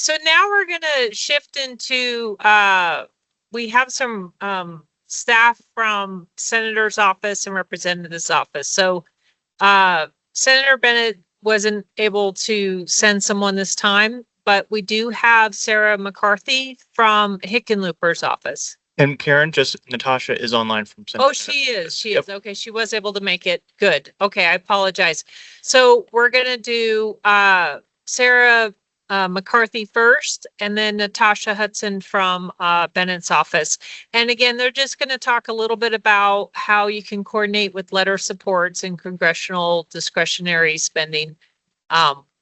So now we're going to shift into, we have some staff from Senator's office and Representative's office. So Senator Bennet wasn't able to send someone this time, but we do have Sarah McCarthy from Hickenlooper's office. And Karen, just Natasha is online from Senator. Oh, she is. She is. Okay. She was able to make it. Good. Okay. I apologize. So we're going to do Sarah McCarthy first, and then Natasha Hutson from Bennett's office. And again, they're just going to talk a little bit about how you can coordinate with letter supports and congressional discretionary spending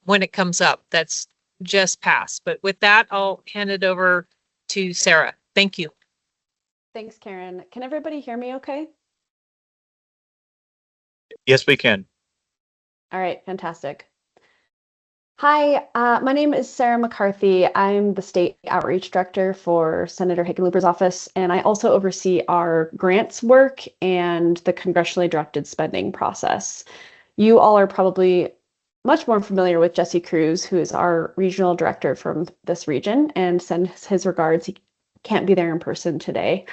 when it comes up. That's just passed. But with that, I'll hand it over to Sarah. Thank you. Thanks, Karen. Can everybody hear me okay? Yes, we can. All right, fantastic. Hi, my name is Sarah McCarthy. I'm the State Outreach Director for Senator Hickenlooper's office, and I also oversee our grants work and the congressionally directed spending process. You all are probably much more familiar with Jesse Cruz, who is our regional director from this region, and sends his regards. He can't be there in person today.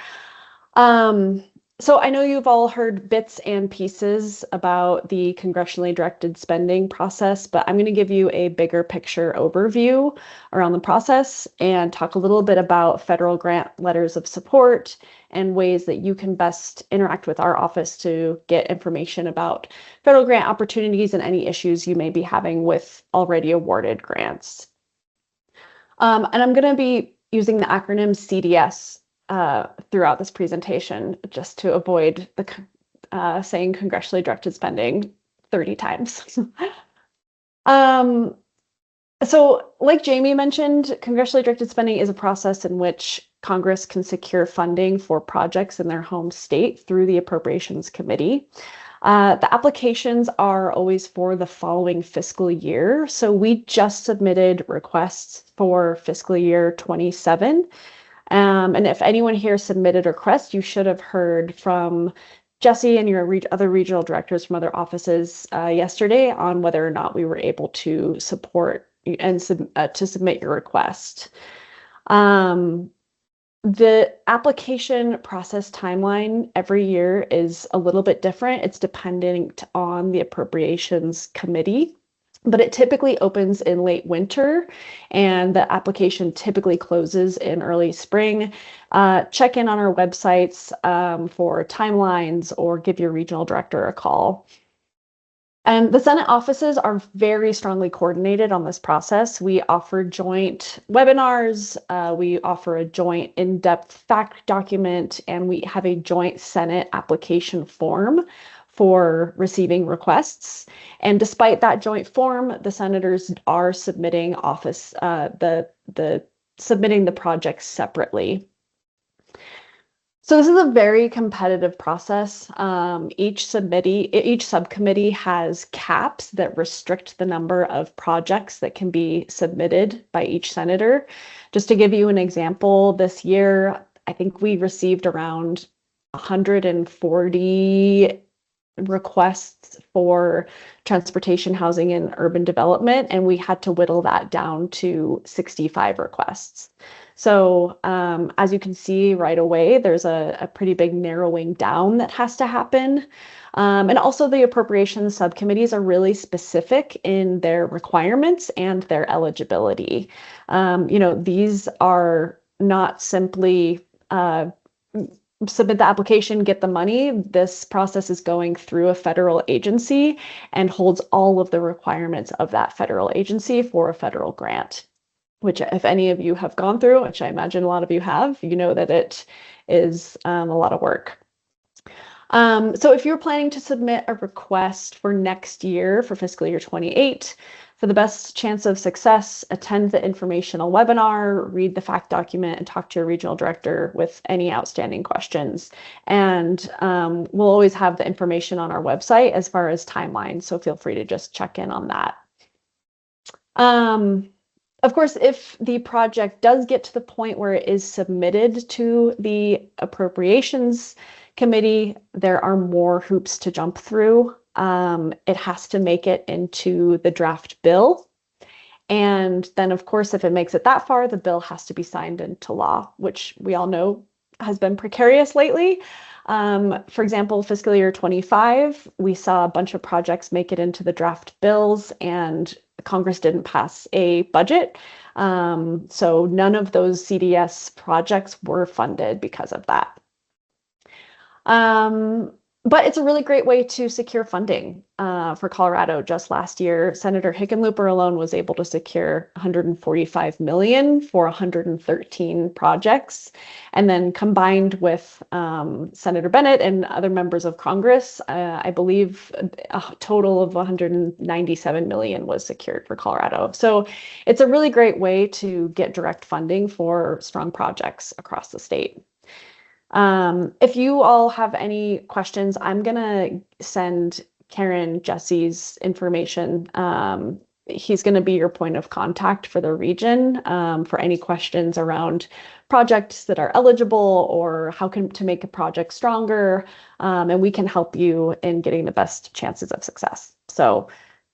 So I know you've all heard bits and pieces about the congressionally directed spending process, but I'm going to give you a bigger picture overview around the process and talk a little bit about federal grant letters of support and ways that you can best interact with our office to get information about federal grant opportunities and any issues you may be having with already awarded grants. And I'm going to be using the acronym CDS throughout this presentation, just to avoid the saying congressionally directed spending 30 times. So like Jamie mentioned, congressionally directed spending is a process in which Congress can secure funding for projects in their home state through the Appropriations Committee. The applications are always for the following fiscal year. So we just submitted requests for fiscal year 27. And if anyone here submitted a request, you should have heard from Jesse and your other regional directors from other offices yesterday on whether or not we were able to support and to submit your request. The application process timeline every year is a little bit different. It's dependent on the Appropriations Committee, but it typically opens in late winter and the application typically closes in early spring. Check in on our websites for timelines or give your regional director a call. And the Senate offices are very strongly coordinated on this process. We offer joint webinars, we offer a joint in-depth fact document, and we have a joint Senate application form for receiving requests. And despite that joint form, the senators are submitting submitting the projects separately. So this is a very competitive process. Each subcommittee has caps that restrict the number of projects that can be submitted by each senator. Just to give you an example, this year, I think we received around 140 requests for transportation, housing, and urban development, and we had to whittle that down to 65 requests. So as you can see right away, there's a pretty big narrowing down that has to happen. And also the appropriations subcommittees are really specific in their requirements and their eligibility. These are not simply submit the application, get the money. This process is going through a federal agency and holds all of the requirements of that federal agency for a federal grant, which if any of you have gone through, which I imagine a lot of you have, you know that it is a lot of work. So if you're planning to submit a request for next year, for fiscal year 28, for the best chance of success, attend the informational webinar, read the fact document, and talk to your regional director with any outstanding questions. And we'll always have the information on our website as far as timelines, so feel free to just check in on that. Of course, if the project does get to the point where it is submitted to the Appropriations Committee, there are more hoops to jump through. It has to make it into the draft bill, And then, of course, if it makes it that far, the bill has to be signed into law, which we all know has been precarious lately. For example, fiscal year 25, we saw a bunch of projects make it into the draft bills, and Congress didn't pass a budget. So none of those CDS projects were funded because of that. But it's a really great way to secure funding for Colorado. Just last year, Senator Hickenlooper alone was able to secure $145 million for 113 projects. And then combined with Senator Bennet and other members of Congress, I believe a total of $197 million was secured for Colorado. So it's a really great way to get direct funding for strong projects across the state. If you all have any questions, I'm gonna send Karen Jesse's information. He's gonna be your point of contact for the region for any questions around projects that are eligible or how to make a project stronger, and we can help you in getting the best chances of success. So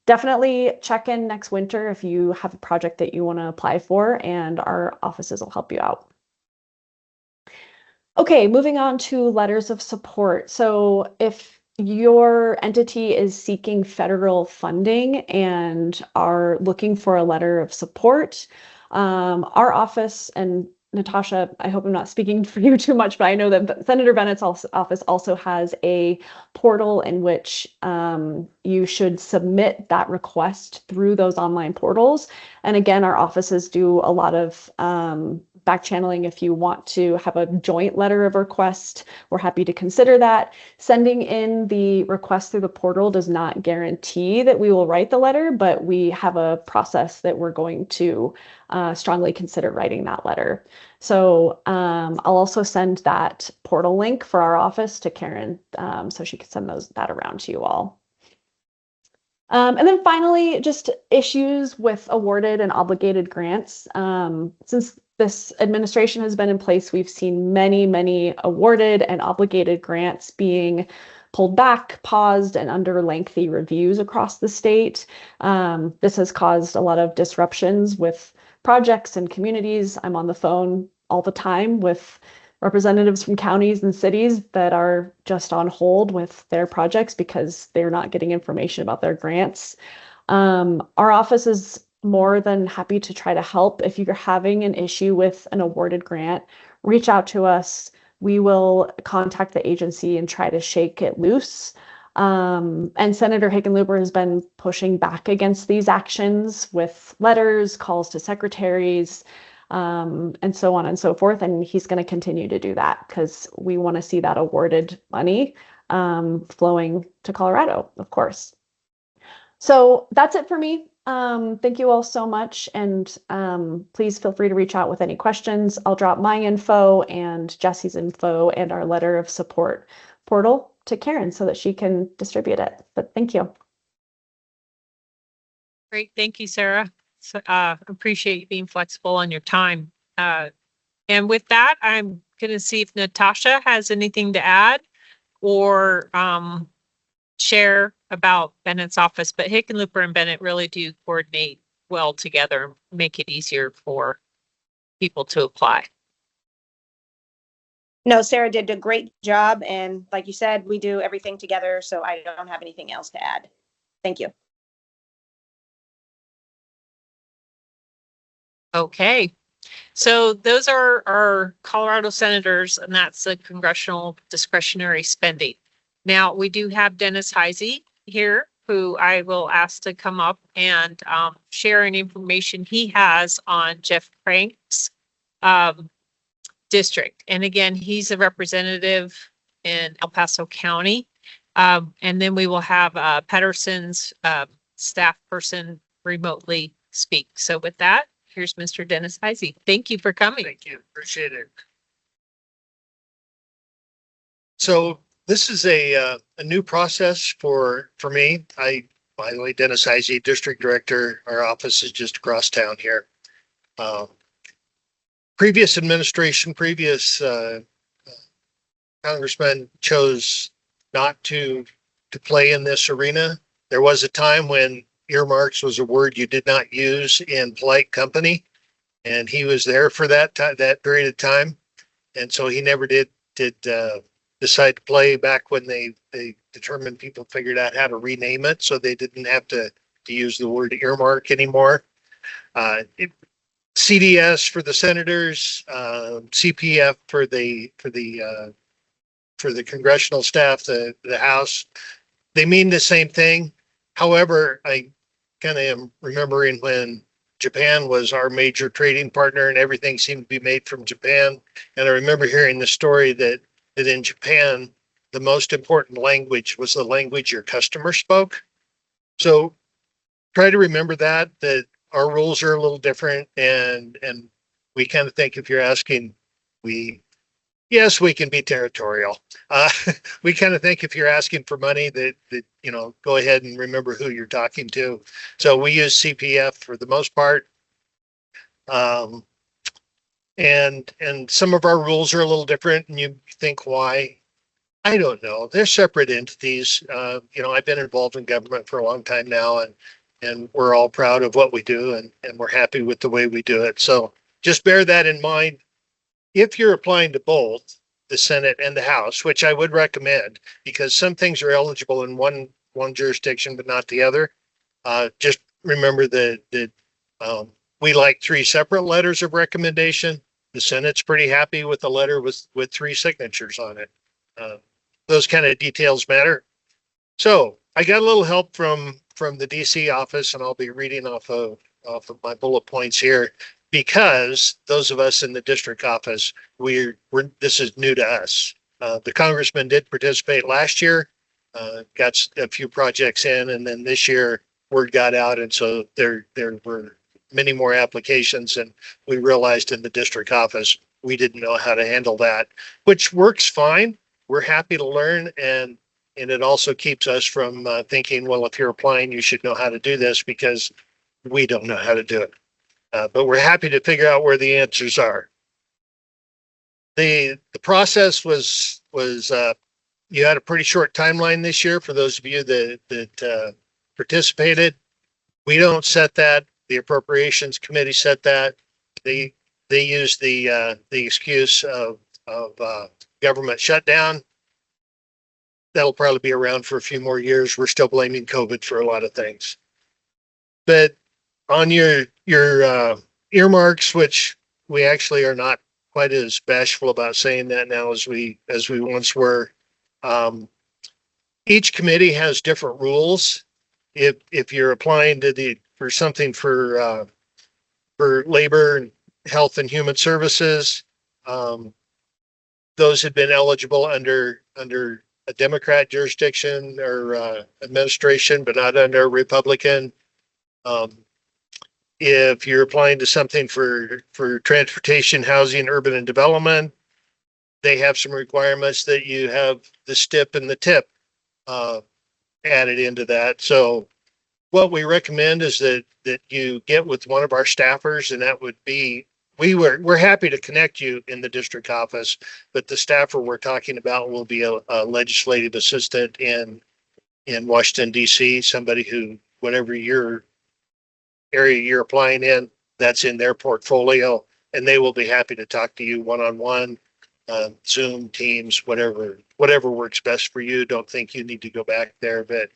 definitely check in next winter if you have a project that you want to apply for, and our offices will help you out. Okay, moving on to letters of support. So if your entity is seeking federal funding and are looking for a letter of support, our office, and Natasha, I hope I'm not speaking for you too much, but I know that Senator Bennett's office also has a portal in which you should submit that request through those online portals. And again, our offices do a lot of back channeling. If you want to have a joint letter of request, we're happy to consider that. Sending in the request through the portal does not guarantee that we will write the letter, but we have a process that we're going to strongly consider writing that letter. So I'll also send that portal link for our office to Karen so she can send that around to you all. And then finally, just issues with awarded and obligated grants. Since this administration has been in place, we've seen many awarded and obligated grants being pulled back, paused, and under lengthy reviews across the state. This has caused a lot of disruptions with projects and communities. I'm on the phone all the time with representatives from counties and cities that are just on hold with their projects because they're not getting information about their grants. Our office is more than happy to try to help. If you're having an issue with an awarded grant, reach out to us. We will contact the agency and try to shake it loose. And Senator Hickenlooper has been pushing back against these actions with letters, calls to secretaries, and so on and so forth. And he's going to continue to do that because we want to see that awarded money flowing to Colorado, of course. So that's it for me. Thank you all so much. And please feel free to reach out with any questions. I'll drop my info and Jesse's info and our letter of support portal to Karen so that she can distribute it. But thank you. Great. Thank you, Sarah. So, appreciate you being flexible on your time. And with that, I'm going to see if Natasha has anything to add or share about Bennett's office, but Hickenlooper and Bennet really do coordinate well together, make it easier for people to apply. No, Sarah did a great job. And like you said, we do everything together. So I don't have anything else to add. Thank you. Okay. So those are our Colorado senators, and that's the congressional discretionary spending. Now we do have Dennis Hisey here, who I will ask to come up and share any information he has on Jeff Crank's district. And again, he's a representative in El Paso County. And then we will have Pettersen's staff person remotely speak. So with that, here's Mr. Dennis Hisey. Thank you for coming. Thank you. Appreciate it. So this is a new process for me. By the way, Dennis Hisey, District Director. Our office is just across town here. Previous administration, previous congressman chose not to play in this arena. There was a time when earmarks was a word you did not use in polite company. And he was there for that time, that period of time. And so he never did decide to play back when they determined people figured out how to rename it. So they didn't have to use the word earmark anymore. CDS for the senators, CPF for the congressional staff, the House, they mean the same thing. However, I kind of am remembering when Japan was our major trading partner and everything seemed to be made from Japan. And I remember hearing the story that in Japan, the most important language was the language your customer spoke. So try to remember that our rules are a little different, and we kind of think if you're asking, yes, we can be territorial. We kind of think if you're asking for money that go ahead and remember who you're talking to. So we use CPF for the most part. And some of our rules are a little different, and you think why? I don't know. They're separate entities. I've been involved in government for a long time now, and we're all proud of what we do, and we're happy with the way we do it. So just bear that in mind. If you're applying to both the Senate and the House, which I would recommend, because some things are eligible in one jurisdiction but not the other, just remember that we like 3 separate letters of recommendation. The Senate's pretty happy with the letter with 3 signatures on it. Those kind of details matter. So I got a little help from the DC office, and I'll be reading off of my bullet points here, because those of us in the district office, this is new to us. The congressman did participate last year, got a few projects in, and then this year word got out, and so there were many more applications, and we realized in the district office we didn't know how to handle that, which works fine. We're happy to learn, and it also keeps us from thinking, well, if you're applying, you should know how to do this, because we don't know how to do it. But we're happy to figure out where the answers are. The process was you had a pretty short timeline this year for those of you that participated. We don't set that. The Appropriations Committee set that. They use the excuse of government shutdown. That'll probably be around for a few more years. We're still blaming COVID for a lot of things. But on your earmarks, which we actually are not quite as bashful about saying that now as we once were. Each committee has different rules. If you're applying for something for labor and health and human services, those had been eligible under a Democrat jurisdiction or administration, but not under a Republican. If you're applying to something for transportation, housing, urban and development, they have some requirements that you have the STIP and the TIP added into that. So what we recommend is that you get with one of our staffers, and that would be, we're happy to connect you in the district office, but the staffer we're talking about will be a legislative assistant in Washington, DC, somebody who, whatever your area you're applying in, that's in their portfolio, and they will be happy to talk to you one-on-one, Zoom, Teams, whatever works best for you. Don't think you need to go back there, but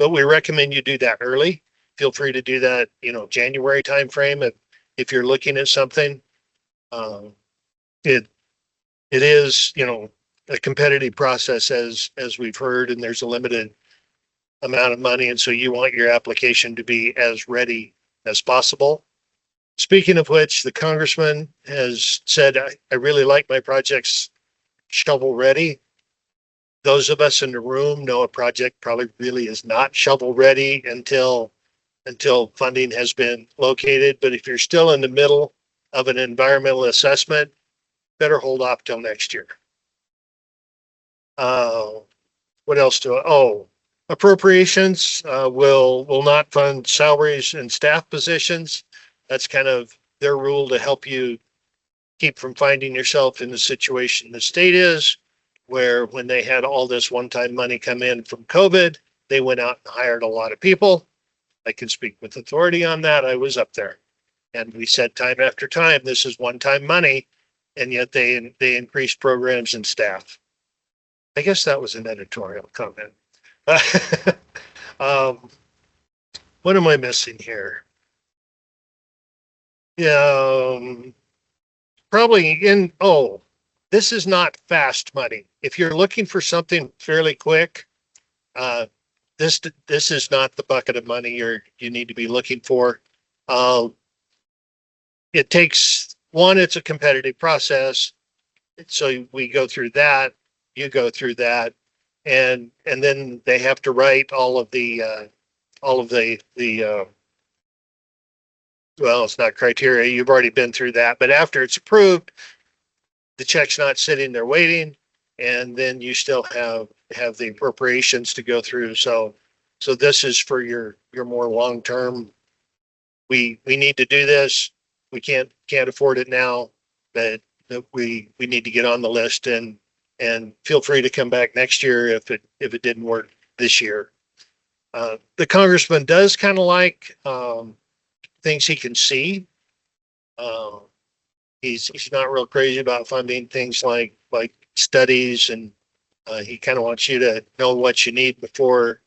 we recommend you do that early. Feel free to do that, January timeframe if you're looking at something. It is, a competitive process as we've heard, and there's a limited amount of money, and so you want your application to be as ready as possible. Speaking of which, the congressman has said, I really like my projects shovel ready. Those of us in the room know a project probably really is not shovel ready until funding has been located. But if you're still in the middle of an environmental assessment, better hold off till next year. What else appropriations will not fund salaries and staff positions. That's kind of their rule to help you keep from finding yourself in the situation the state is, where when they had all this one-time money come in from COVID, they went out and hired a lot of people. I can speak with authority on that. I was up there. And we said time after time, this is one-time money, and yet they increased programs and staff. I guess that was an editorial comment. What am I missing here? Yeah, probably this is not fast money. If you're looking for something fairly quick, this is not the bucket of money you need to be looking for. It takes it's a competitive process. So we go through that, you go through that, and then they have to write all of the well, it's not criteria. You've already been through that, but after it's approved, the check's not sitting there waiting, and then you still have the appropriations to go through. So this is for your more long term. We need to do this. We can't afford it now, but we need to get on the list, and feel free to come back next year if it didn't work this year. The congressman does kind of like things he can see. He's not real crazy about funding things like studies, and he kind of wants you to know what you need before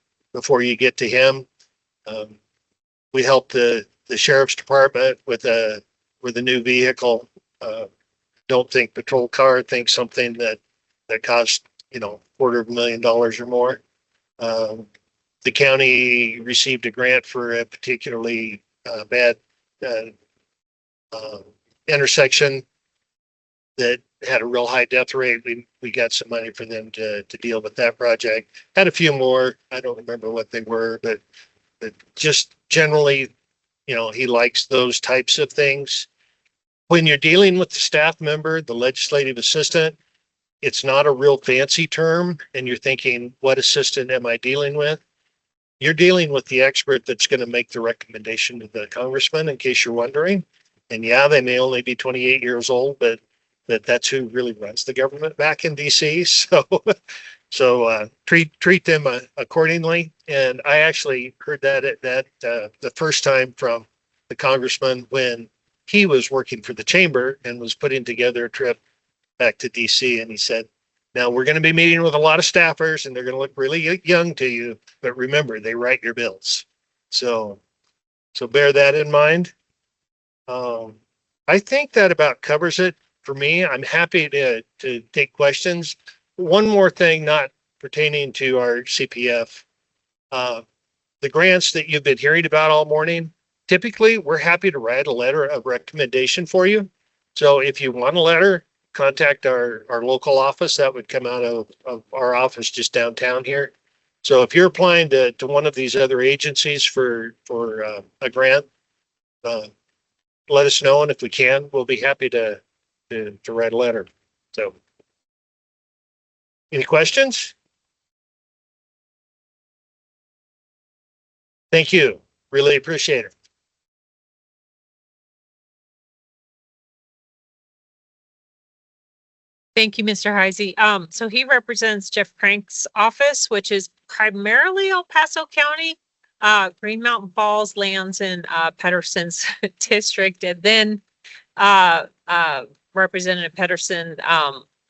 you get to him. We helped the sheriff's department with a new vehicle. Don't think patrol car, think something that costs $250,000 or more. The county received a grant for a particularly bad intersection that had a real high death rate. We got some money for them to deal with that project. Had a few more. I don't remember what they were, but just generally, he likes those types of things. When you're dealing with the staff member, the legislative assistant, it's not a real fancy term, and you're thinking, what assistant am I dealing with? You're dealing with the expert that's going to make the recommendation to the congressman, in case you're wondering. And yeah, they may only be 28 years old, but that's who really runs the government back in DC. So treat them accordingly. And I actually heard that the first time from the congressman when he was working for the chamber and was putting together a trip back to DC. And he said, now we're going to be meeting with a lot of staffers, and they're going to look really young to you, but remember, they write your bills. So bear that in mind. I think that about covers it for me. I'm happy to take questions. One more thing, not pertaining to our CPF, the grants that you've been hearing about all morning, typically we're happy to write a letter of recommendation for you. So if you want a letter, contact our local office. That would come out of our office just downtown here. So if you're applying to one of these other agencies for a grant, let us know, and if we can, we'll be happy to write a letter. So, any questions? Thank you. Really appreciate it. Thank you, Mr. Hisey. So he represents Jeff Crank's office, which is primarily El Paso County. Green Mountain Falls lands in Pettersen's district, and then Representative Pettersen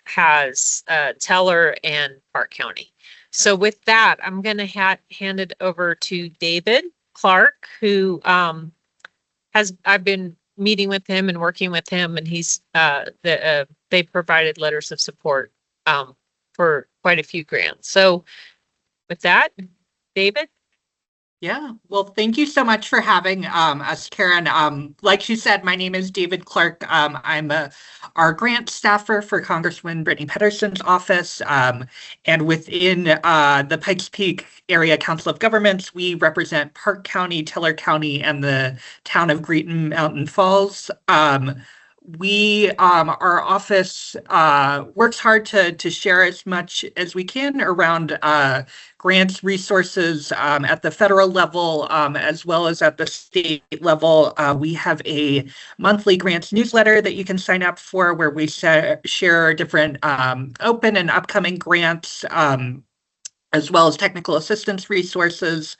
has Teller and Park County. So with that, I'm going to hand it over to David Clark, who I've been meeting with him and working with him, and he's they provided letters of support for quite a few grants. So with that, David. Yeah, well, thank you so much for having us, Karen. Like she said, my name is David Clark. I'm our grant staffer for Congresswoman Brittany Pettersen's office. And within the Pikes Peak Area Council of Governments, we represent Park County, Teller County, and the town of Green Mountain Falls. Our office works hard to share as much as we can around grants, resources at the federal level, as well as at the state level. We have a monthly grants newsletter that you can sign up for, where we share different open and upcoming grants, as well as technical assistance resources.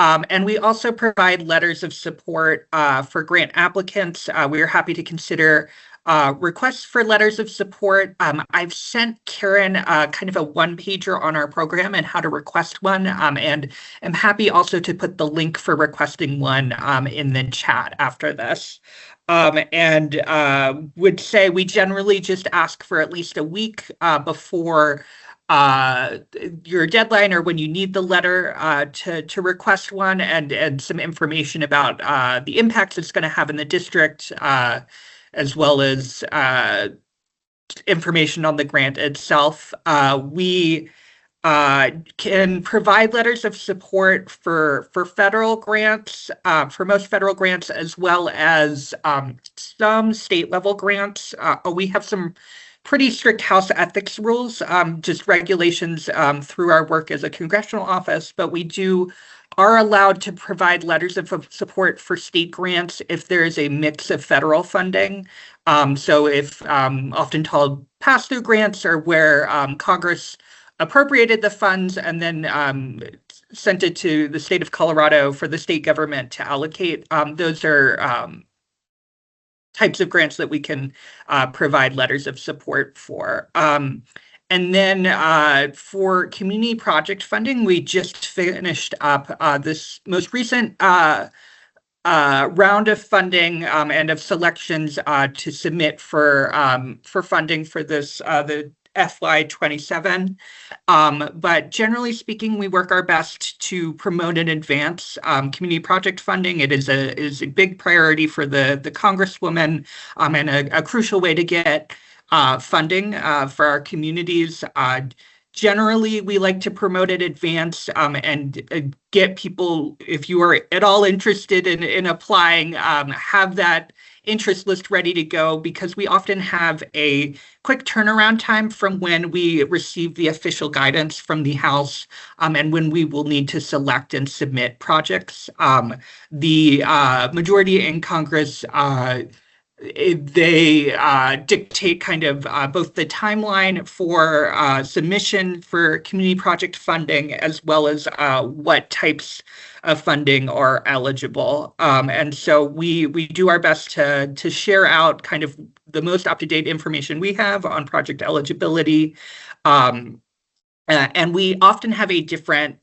And we also provide letters of support for grant applicants. We are happy to consider requests for letters of support. I've sent Karen kind of a one-pager on our program and how to request one, and I'm happy also to put the link for requesting one in the chat after this. And would say we generally just ask for at least a week before your deadline or when you need the letter to request one, and some information about the impacts it's going to have in the district, as well as information on the grant itself. We can provide letters of support for federal grants, for most federal grants, as well as some state level grants. We have some pretty strict House ethics rules, just regulations through our work as a congressional office, but we are allowed to provide letters of support for state grants if there is a mix of federal funding. So if often called pass-through grants, or where Congress appropriated the funds and then sent it to the state of Colorado for the state government to allocate, those are types of grants that we can provide letters of support for. And then for community project funding, we just finished up this most recent round of funding and of selections to submit for funding for this the FY27. But generally speaking, we work our best to promote in advance community project funding. It is a big priority for the Congresswoman, and a crucial way to get funding for our communities. Generally, we like to promote in advance and get people, if you are at all interested in applying, have that interest list ready to go, because we often have a quick turnaround time from when we receive the official guidance from the House and when we will need to select and submit projects. The majority in Congress, they dictate kind of both the timeline for submission for community project funding, as well as what types of funding are eligible. And so we do our best to share out kind of the most up-to-date information we have on project eligibility. And we often have a different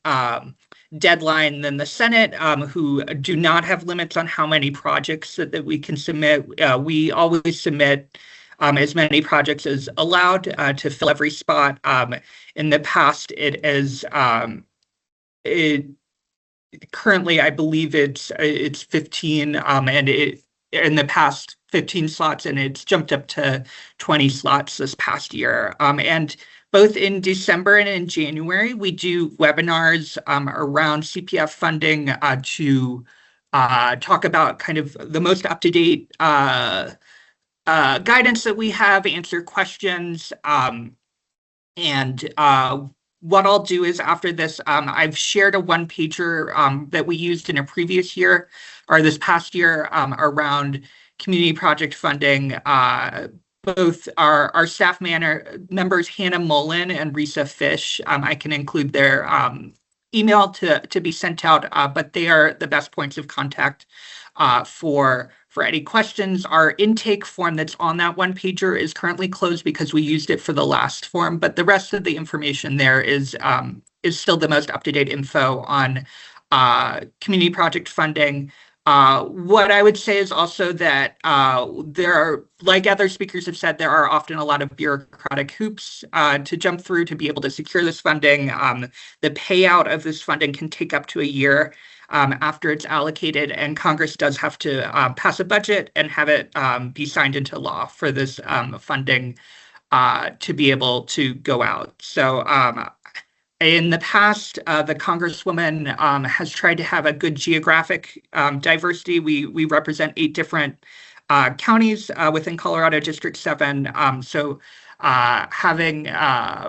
deadline than the Senate, who do not have limits on how many projects that we can submit. We always submit as many projects as allowed to fill every spot. In the past, it is currently, I believe it's 15, and in the past 15 slots, and it's jumped up to 20 slots this past year. And both in December and in January, we do webinars around CPF funding to talk about kind of the most up-to-date guidance that we have, answer questions. And what I'll do is, after this, I've shared a one-pager that we used in a previous year, or this past year, around community project funding. Both our staff members, Hannah Mullen and Risa Fish, I can include their email to be sent out, but they are the best points of contact for any questions. Our intake form that's on that one pager is currently closed because we used it for the last form, but the rest of the information there is still the most up-to-date info on community project funding. What I would say is also that there are, like other speakers have said, there are often a lot of bureaucratic hoops to jump through to be able to secure this funding. The payout of this funding can take up to a year after it's allocated, and Congress does have to pass a budget and have it be signed into law for this funding to be able to go out. So in the past, the Congresswoman has tried to have a good geographic diversity. We represent 8 different counties within Colorado District 7. So having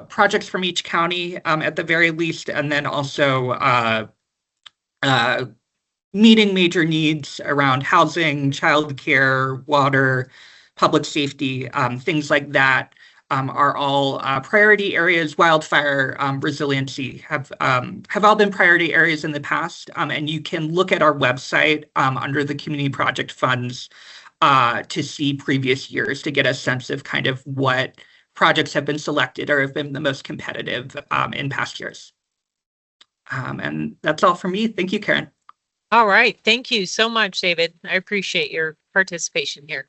projects from each county at the very least, and then also meeting major needs around housing, childcare, water, public safety, things like that. are all priority areas. Wildfire resiliency have all been priority areas in the past. And you can look at our website under the community project funds to see previous years to get a sense of kind of what projects have been selected or have been the most competitive in past years. And that's all for me. Thank you, Karen. All right. Thank you so much, David. I appreciate your participation here.